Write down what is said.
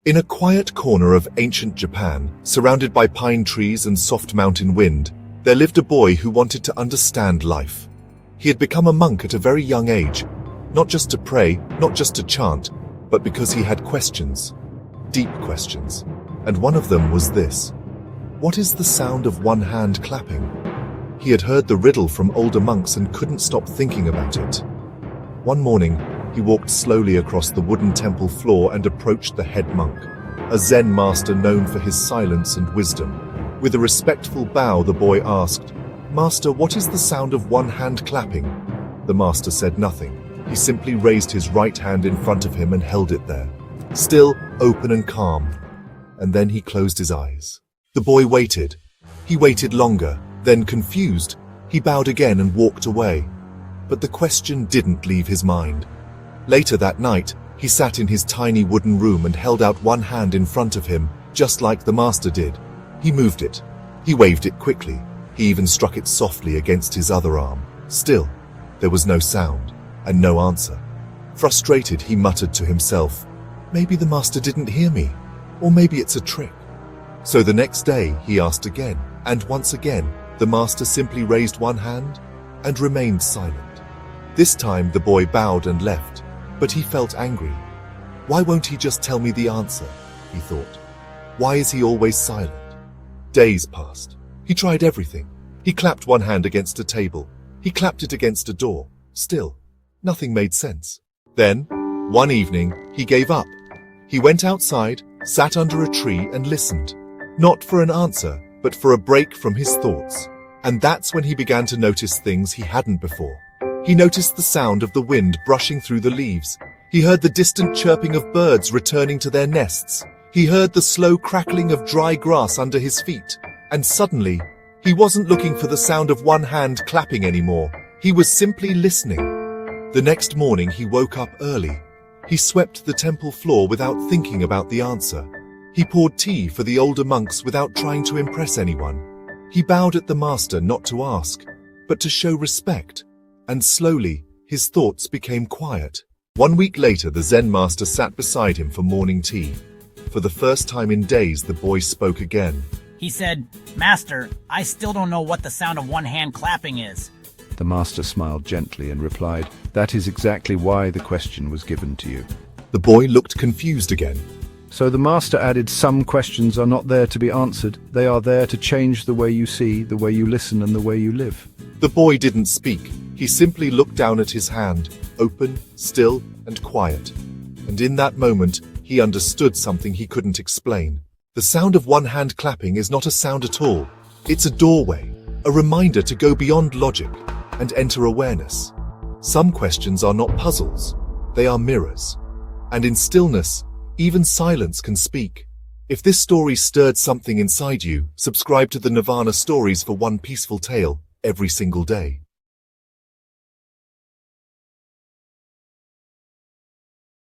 In a quiet corner of ancient Japan, surrounded by pine trees and soft mountain wind, there lived a boy who wanted to understand life. He had become a monk at a very young age, not just to pray, not just to chant, but because he had questions, deep questions. And one of them was this: what is the sound of one hand clapping? He had heard the riddle from older monks and couldn't stop thinking about it. One morning, he walked slowly across the wooden temple floor and approached the head monk, a Zen master known for his silence and wisdom. With a respectful bow, the boy asked, "Master, what is the sound of one hand clapping?" The master said nothing. He simply raised his right hand in front of him and held it there, still, open and calm. And then he closed his eyes. The boy waited. He waited longer. Then, confused, he bowed again and walked away. But the question didn't leave his mind. Later that night, he sat in his tiny wooden room and held out one hand in front of him, just like the master did. He moved it. He waved it quickly. He even struck it softly against his other arm. Still, there was no sound and no answer. Frustrated, he muttered to himself, "Maybe the master didn't hear me, or maybe it's a trick." So the next day, he asked again, and once again, the master simply raised one hand and remained silent. This time the boy bowed and left, but he felt angry. Why won't he just tell me the answer? He thought. Why is he always silent? Days passed. He tried everything. He clapped one hand against a table. He clapped it against a door. Still, nothing made sense. Then, one evening, he gave up. He went outside, sat under a tree and listened. Not for an answer, but for a break from his thoughts. And that's when he began to notice things he hadn't before. He noticed the sound of the wind brushing through the leaves. He heard the distant chirping of birds returning to their nests. He heard the slow crackling of dry grass under his feet. And suddenly, he wasn't looking for the sound of one hand clapping anymore. He was simply listening. The next morning, he woke up early. He swept the temple floor without thinking about the answer. He poured tea for the older monks without trying to impress anyone. He bowed at the master not to ask, but to show respect. And slowly, his thoughts became quiet. 1 week later, the Zen master sat beside him for morning tea. For the first time in days, the boy spoke again. He said, "Master, I still don't know what the sound of one hand clapping is." The master smiled gently and replied, "That is exactly why the question was given to you." The boy looked confused again. So the master added, "Some questions are not there to be answered. They are there to change the way you see, the way you listen, and the way you live." The boy didn't speak. He simply looked down at his hand, open, still, and quiet. And in that moment, he understood something he couldn't explain. The sound of one hand clapping is not a sound at all. It's a doorway, a reminder to go beyond logic and enter awareness. Some questions are not puzzles. They are mirrors. And in stillness, even silence can speak. If this story stirred something inside you, subscribe to the Nirvana Stories for one peaceful tale every single day.